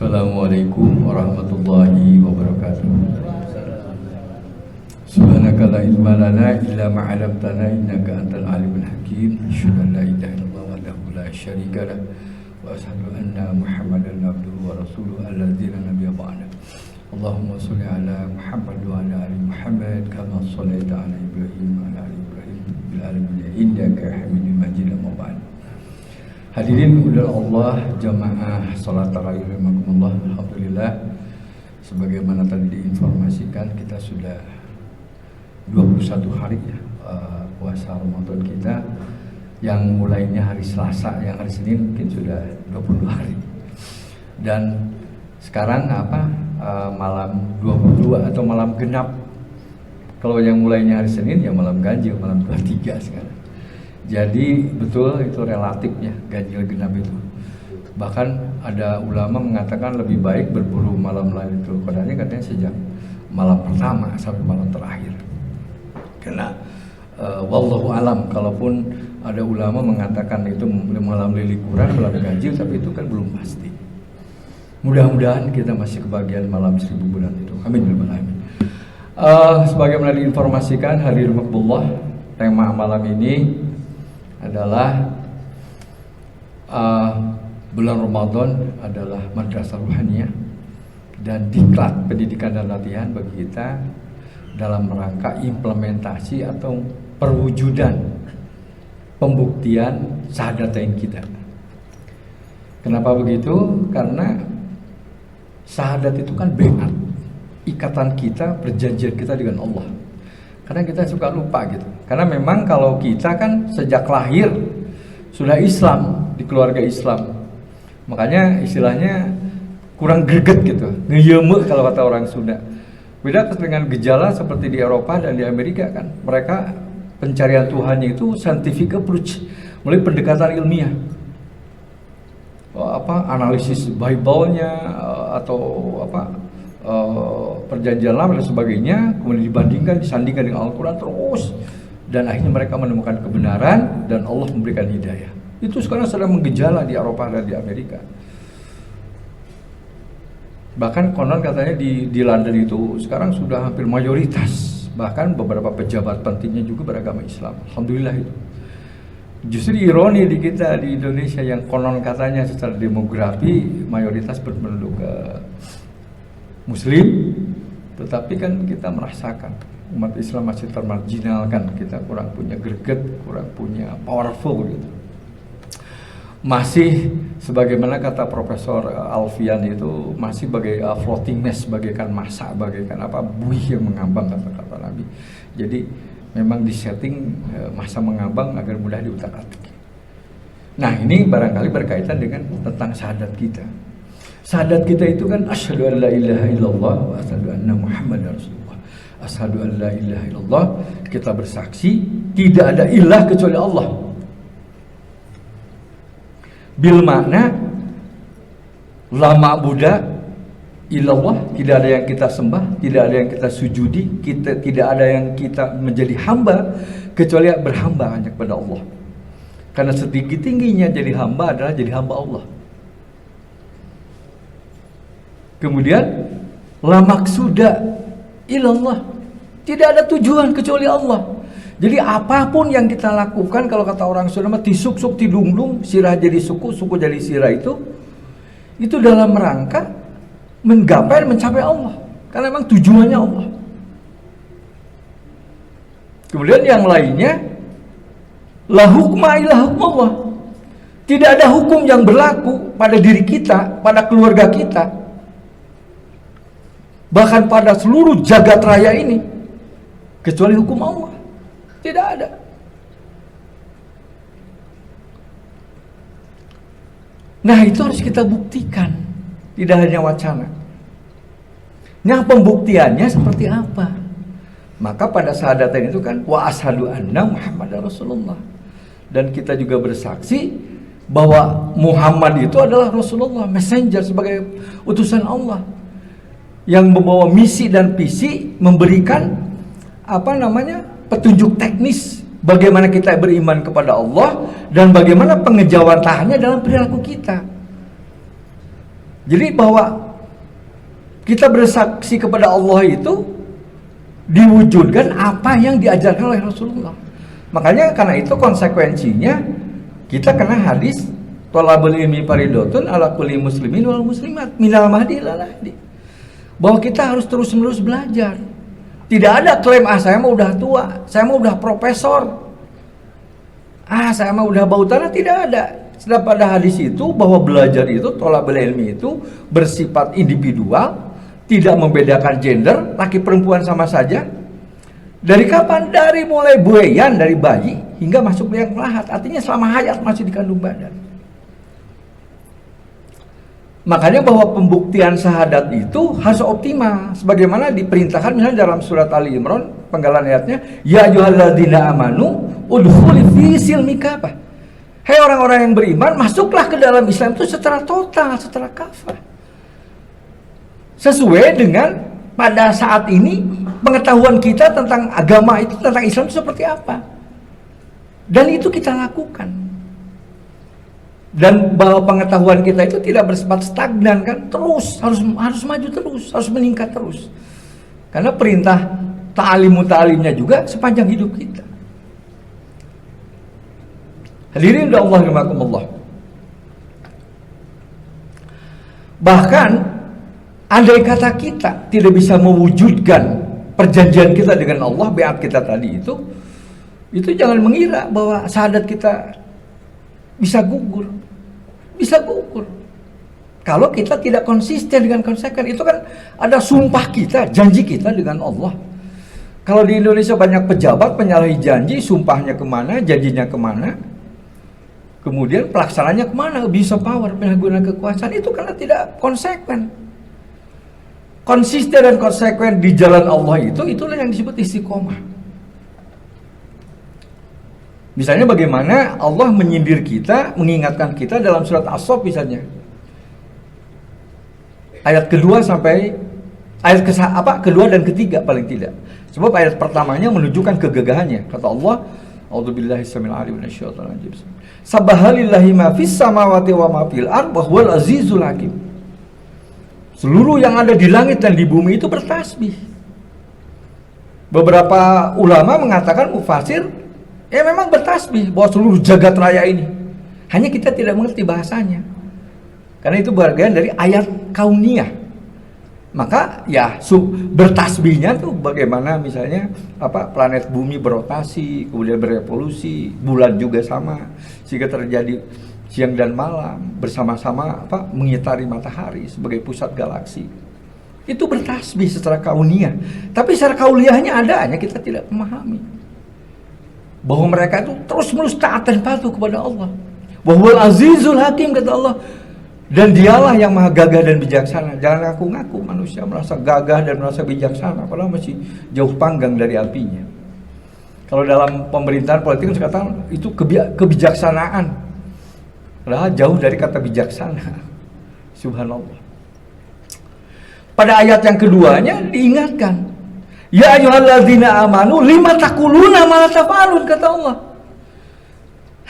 Assalamualaikum warahmatullahi wabarakatuh. Subhanaka la ilma lana illa ma 'allamtana innaka antal alimul hakim. Asyhadu an la ilaha illallah wahdahu la syarika lah wa asyhadu anna Muhammadan abduhu wa rasuluhu allazi la nabiyya ba'da. Allahumma shalli ala Muhammad wa ala ali Muhammad kama shallaita ala Ibrahim wa ala ali Ibrahim fil alamin innaka Hamidum Majid. Amma ba'd. Hadirin udah Allah, jamaah salat tarawih rahimakumullah. Alhamdulillah, sebagaimana tadi diinformasikan, kita sudah 21 hari ya puasa Ramadan kita, yang mulainya hari Selasa, yang hari Senin mungkin sudah 20 hari. Dan sekarang malam 22 atau malam genap. Kalau yang mulainya hari Senin ya malam ganjil, malam 23 sekarang. Jadi betul itu relatif ya, ganjil genap itu. Bahkan ada ulama mengatakan lebih baik berburu malam Lailatul Qadarnya katanya sejak malam pertama sampai malam terakhir. Karena wallahu alam, kalaupun ada ulama mengatakan itu malam lili kurang, malam ganjil, tapi itu kan belum pasti. Mudah-mudahan kita masih kebagian malam 1000 bulan itu. Amin ya rabbal alamin. Sebagaimana diinformasikan, hadirin makbullah, tema malam ini adalah bulan Ramadan adalah madrasah ruhaniyah dan diklat pendidikan dan latihan bagi kita dalam rangka implementasi atau perwujudan pembuktian syahadatain kita. Kenapa begitu? Karena syahadat itu kan baiat, ikatan kita, perjanjian kita dengan Allah. Kadang kita suka lupa gitu. Karena memang kalau kita kan sejak lahir sudah Islam, di keluarga Islam. Makanya istilahnya kurang greget gitu, ngeyeme kalau kata orang Sunda. Beda dengan gejala seperti di Eropa dan di Amerika kan. Mereka pencarian Tuhannya itu scientific approach, mulai pendekatan ilmiah. Analisis Bible-nya atau perjanjian lama dan sebagainya, kemudian dibandingkan, disandingkan dengan Al-Quran terus, dan akhirnya mereka menemukan kebenaran dan Allah memberikan hidayah. Itu sekarang sedang menggejala di Eropa dan di Amerika. Bahkan konon katanya di London itu sekarang sudah hampir mayoritas, bahkan beberapa pejabat pentingnya juga beragama Islam. Alhamdulillah itu. Justru ironi di kita di Indonesia yang konon katanya secara demografi mayoritas berpenduduk Muslim, tetapi kan kita merasakan umat Islam masih termarginalkan, kita kurang punya greget, kurang punya powerful gitu. Masih sebagaimana kata Profesor Alfian itu masih bagai floating mess, bagaikan masa, bagaikan buih yang mengambang kata Nabi. Jadi memang disetting masa mengambang agar mudah diutak-atik. Nah, ini barangkali berkaitan dengan tentang syahadat kita. Syahadat kita itu kan asyhadu an la ilaha illallah wa asyhadu anna Muhammadar Rasulullah. Asyhadu an la ilaha illallah, kita bersaksi tidak ada ilah kecuali Allah. Bil makna la ma'buda illallah, tidak ada yang kita sembah, tidak ada yang kita sujudi, tidak ada yang kita menjadi hamba kecuali berhamba hanya kepada Allah. Karena setinggi-tingginya jadi hamba adalah jadi hamba Allah. Kemudian la maksuda ilallah, tidak ada tujuan kecuali Allah. Jadi apapun yang kita lakukan, kalau kata orang Sunda mah tisuk-suk tidunglung, sirah jadi suku, suku jadi sirah, itu dalam rangka menggapai dan mencapai Allah. Karena memang tujuannya Allah. Kemudian yang lainnya la hukma illa hukmallah. Tidak ada hukum yang berlaku pada diri kita, pada keluarga kita, bahkan pada seluruh jagat raya ini, kecuali hukum Allah. Tidak ada. Nah, itu harus kita buktikan, tidak hanya wacana. Nah, pembuktiannya seperti apa? Maka pada syahadatain itu kan wa asyhadu anna Muhammadar Rasulullah, dan kita juga bersaksi bahwa Muhammad itu adalah Rasulullah, messenger, sebagai utusan Allah yang membawa misi dan visi, memberikan petunjuk teknis bagaimana kita beriman kepada Allah dan bagaimana pengejawantahannya dalam perilaku kita. Jadi bahwa kita bersaksi kepada Allah itu diwujudkan apa yang diajarkan oleh Rasulullah. Makanya karena itu konsekuensinya kita kena hadis thalabul ilmi fardhatun ala kulli muslimin wal muslimat minal mahdi ilal lahdi. Bahwa kita harus terus-menerus belajar. Tidak ada klaim saya mah udah tua, saya mah udah profesor. Saya mah udah bau tanah, tidak ada. Sedang pada hadis itu bahwa belajar itu, thalabul ilmi itu bersifat individual, tidak membedakan gender, laki perempuan sama saja. Dari kapan? Dari mulai buayan, dari bayi hingga masuk liang lahat. Artinya selama hayat masih di kandung badan. Makanya bahwa pembuktian syahadat itu harus optimal. Sebagaimana diperintahkan misalnya dalam surat Ali Imran, penggalan ayatnya, ya ayyuhalladzina amanu udkhulu fi silmi kafah. Hei orang-orang yang beriman, masuklah ke dalam Islam itu secara total, secara kafah. Sesuai dengan pada saat ini pengetahuan kita tentang agama itu, tentang Islam itu seperti apa. Dan itu kita lakukan. Dan bahwa pengetahuan kita itu tidak bersifat stagnan kan, terus harus maju terus, harus meningkat terus. Karena perintah ta'alimnya juga sepanjang hidup kita. Hadirin Allah rahimakumullah. Bahkan andai kata kita tidak bisa mewujudkan perjanjian kita dengan Allah, beat kita tadi itu jangan mengira bahwa syahadat kita bisa gugur. Bisa gugur. Kalau kita tidak konsisten dengan konsekuen, itu kan ada sumpah kita, janji kita dengan Allah. Kalau di Indonesia banyak pejabat penyalahi janji, sumpahnya kemana, janjinya kemana, kemudian pelaksananya kemana, abuse of power, penyalahgunaan kekuasaan, itu karena tidak konsekuen. Konsisten dan konsekuen di jalan Allah itulah yang disebut istiqomah. Misalnya bagaimana Allah menyindir kita, mengingatkan kita dalam surat As-Saff misalnya. Ayat kedua sampai ayat kedua dan ketiga paling tidak. Sebab ayat pertamanya menunjukkan kegagahannya. Kata Allah, a'udzubillahi samil alim minasyaitonir rajim. Subhanallahi ma fis samawati wa ma fil ardh wa huwal azizul hakim. Seluruh yang ada di langit dan di bumi itu bertasbih. Beberapa ulama mengatakan, mufasir, memang bertasbih bahwa seluruh jagat raya ini. Hanya kita tidak mengerti bahasanya. Karena itu bagian dari ayat kauniyah. Maka ya bertasbihnya tuh bagaimana misalnya planet bumi berotasi, kemudian berevolusi, bulan juga sama, sehingga terjadi siang dan malam bersama-sama mengitari matahari sebagai pusat galaksi. Itu bertasbih secara kauniyah. Tapi secara kauliyahnya ada, hanya kita tidak memahami bahwa mereka itu terus-menerus taat dan patuh kepada Allah. Wahwal azizul hakim, kata Allah. Dan dialah yang maha gagah dan bijaksana. Jangan ngaku-ngaku manusia merasa gagah dan merasa bijaksana, padahal masih jauh panggang dari apinya. Kalau dalam pemerintahan politik sekarang itu kebijaksanaan, padahal jauh dari kata bijaksana. Subhanallah. Pada ayat yang keduanya diingatkan, ya ayyuhalladzina amanu lima taquluna ma la taf'alun, kata Allah.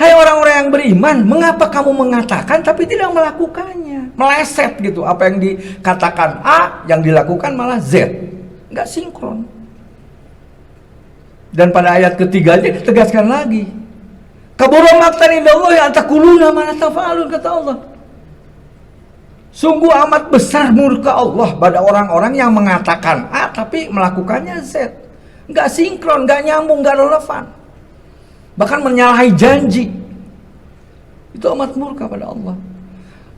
Hai orang-orang yang beriman, mengapa kamu mengatakan tapi tidak melakukannya? Meleset gitu, apa yang dikatakan A, yang dilakukan malah Z. Nggak sinkron. Dan pada ayat ketiganya ditegaskan lagi, kabura maqtan indallahi an taquluna ma la taf'alun, kata Allah. Sungguh amat besar murka Allah pada orang-orang yang mengatakan A tapi melakukannya Z. Nggak sinkron, nggak nyambung, nggak relevan. Bahkan menyalahi janji. Itu amat murka pada Allah.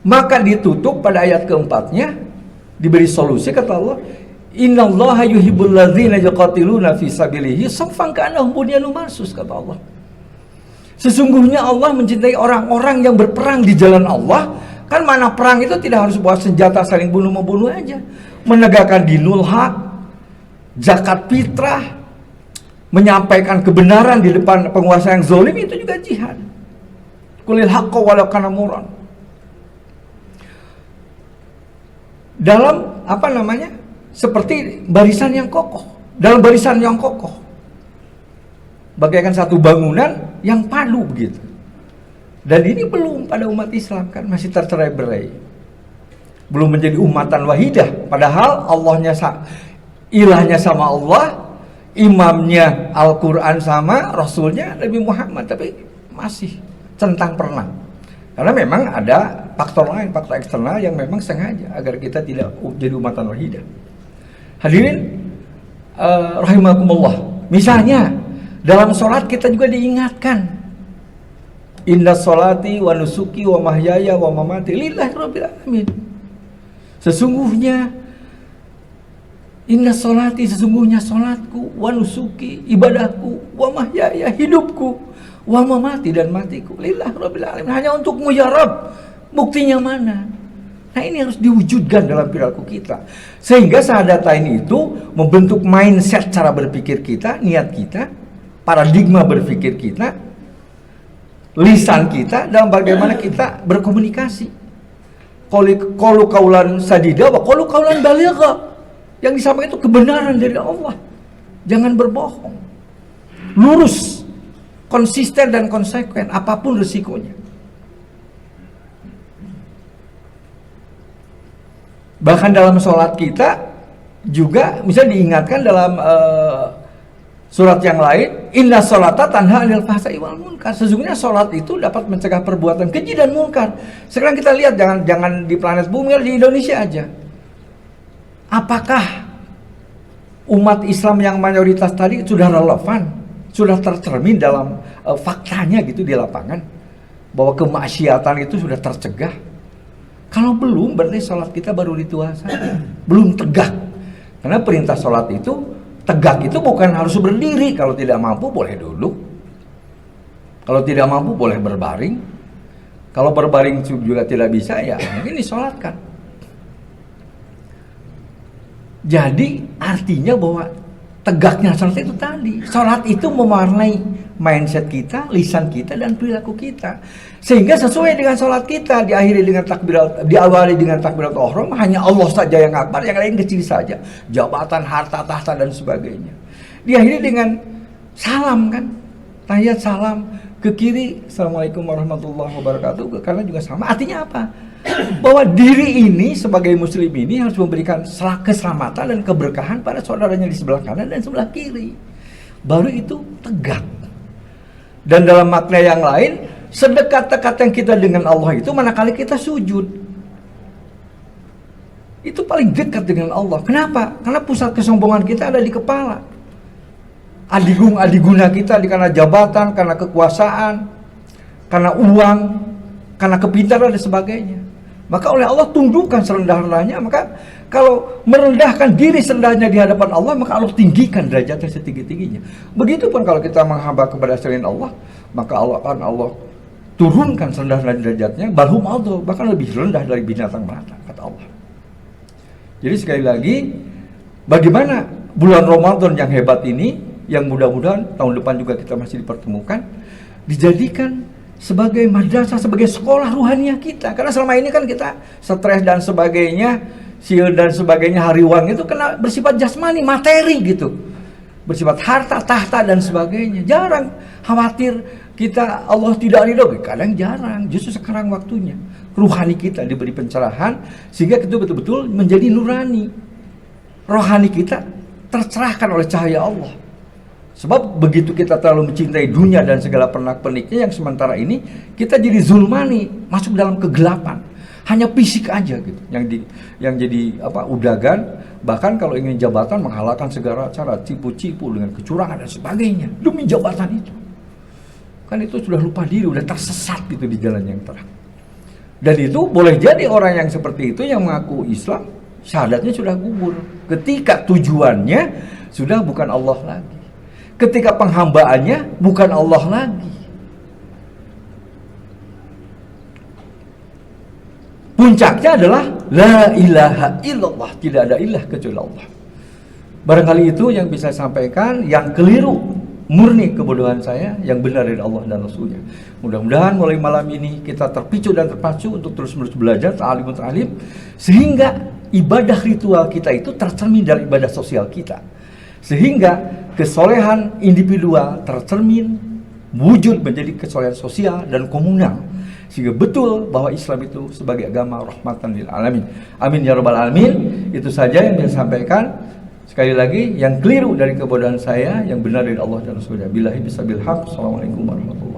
Maka ditutup pada ayat keempatnya, diberi solusi, kata Allah, innallaha yuhibbul ladzina yuqatiluna fi sabilihi saffan ka'annahum bunyanun marsus, kata Allah. Sesungguhnya Allah mencintai orang-orang yang berperang di jalan Allah. Kan mana perang itu tidak harus bawa senjata saling bunuh-membunuh aja. Menegakkan dinul haq, zakat fitrah, menyampaikan kebenaran di depan penguasa yang zalim, itu juga jihad. Qulil haqqa walau kana murran. Dalam seperti barisan yang kokoh, dalam barisan yang kokoh, bagaikan satu bangunan yang padu begitu. Dan ini belum pada umat Islam, kan masih tercerai-berai. belum menjadi umatan wahidah. Padahal ilahnya sama Allah, imamnya Al-Quran sama, Rasulnya Nabi Muhammad, tapi masih centang perenang. Karena memang ada faktor lain, faktor eksternal yang memang sengaja agar kita tidak jadi umatan wahidah. Hadirin rahimakumullah. Misalnya dalam sholat kita juga diingatkan, inna sholati wa nusuki wa mahyaya wa mamati lillahi rabbil alamin. Sesungguhnya inna sholati, sesungguhnya sholatku, wa nusuki, ibadahku, wa mahyaya, hidupku, wa mamati, dan matiku lillahi rabbil alamin, hanya untukmu ya Rabb. Buktinya mana? Nah, ini harus diwujudkan dalam perilaku kita, sehingga syahadatain itu membentuk mindset cara berpikir kita, niat kita, paradigma berpikir kita, lisan kita dalam bagaimana kita berkomunikasi. Qalu qaulan sadida wa qalu qaulan baligha. Yang disampaikan itu kebenaran dari Allah. Jangan berbohong. Lurus, konsisten dan konsekuen apapun risikonya. Bahkan dalam sholat kita juga bisa diingatkan dalam surat yang lain, inna sholata tanha 'anil fahsya'i wal munkar. Sesungguhnya sholat itu dapat mencegah perbuatan keji dan munkar. Sekarang kita lihat, jangan di planet bumi, di Indonesia aja. Apakah umat Islam yang mayoritas tadi sudah relevan, sudah tercermin dalam faktanya gitu di lapangan, bahwa kemaksiatan itu sudah tercegah? Kalau belum, berarti sholat kita baru ritual saja, belum tegak. Karena perintah sholat itu, tegak itu bukan harus berdiri. Kalau tidak mampu boleh duduk, kalau tidak mampu boleh berbaring. Kalau berbaring juga tidak bisa, ya mungkin disolatkan. Jadi artinya bahwa tegaknya sholat itu tadi, sholat itu mewarnai mindset kita, lisan kita, dan perilaku kita. Sehingga sesuai dengan sholat kita, diawali dengan takbiratul ihram, hanya Allah saja yang akbar, yang lain kecil saja, jabatan, harta, tahta, dan sebagainya. Diakhiri dengan salam, kan, tahiyat salam ke kiri, assalamualaikum warahmatullahi wabarakatuh, ke kanan juga sama. Artinya apa? Bahwa diri ini sebagai muslim ini harus memberikan keselamatan dan keberkahan pada saudaranya di sebelah kanan dan sebelah kiri. Baru itu tegak. Dan dalam makna yang lain, sedekat-dekat yang kita dengan Allah itu manakala kita sujud, itu paling dekat dengan Allah. Kenapa? Karena pusat kesombongan kita ada di kepala. Adiguna kita karena jabatan, karena kekuasaan, karena uang, karena kepintaran dan sebagainya. Maka oleh Allah tundukkan serendah-rendahnya. Maka kalau merendahkan diri serendahnya di hadapan Allah, maka Allah tinggikan derajatnya setinggi-tingginya. Begitupun kalau kita menghamba kepada selain Allah, maka Allah turunkan serendah derajatnya, balhum Allah, bahkan lebih rendah dari binatang melata, kata Allah. Jadi sekali lagi, bagaimana bulan Ramadan yang hebat ini, yang mudah-mudahan tahun depan juga kita masih dipertemukan, dijadikan sebagai madrasah, sebagai sekolah ruhaniah kita. Karena selama ini kan kita stres dan sebagainya, siul dan sebagainya, hariwang itu kena bersifat jasmani, materi gitu, bersifat harta, tahta, dan sebagainya. Jarang khawatir kita Allah tidak ridho, kadang jarang. Justru sekarang waktunya ruhani kita diberi pencerahan, sehingga itu betul-betul menjadi nurani. Rohani kita tercerahkan oleh cahaya Allah. Sebab begitu kita terlalu mencintai dunia dan segala pernak-perniknya, yang sementara ini kita jadi zulmani, masuk dalam kegelapan. Hanya fisik aja gitu yang jadi udagan. Bahkan kalau ingin jabatan, menghalalkan segala cara, cipu-cipu dengan kecurangan dan sebagainya demi jabatan itu. Kan itu sudah lupa diri, sudah tersesat gitu di jalan yang terang. Dan itu boleh jadi orang yang seperti itu yang mengaku Islam, syahadatnya sudah gugur ketika tujuannya sudah bukan Allah lagi, ketika penghambaannya bukan Allah lagi. Puncaknya adalah la ilaha illallah, tidak ada ilah kecuali Allah. Barangkali itu yang bisa saya sampaikan, yang keliru murni kebodohan saya, yang benar dari Allah dan Rasulnya. Mudah-mudahan mulai malam ini kita terpicu dan terpacu untuk terus-menerus belajar ta'alim, sehingga ibadah ritual kita itu tercermin dari ibadah sosial kita, sehingga kesolehan individual tercermin wujud menjadi kesolehan sosial dan komunal, sehingga betul bahwa Islam itu sebagai agama rahmatan lil alamin. Amin ya rabbal alamin. Itu saja yang saya sampaikan. Sekali lagi, yang keliru dari kebodohan saya, yang benar dari Allah dan Rasulnya. Billahi bisabil haq. Assalamualaikum warahmatullahi wabarakatuh.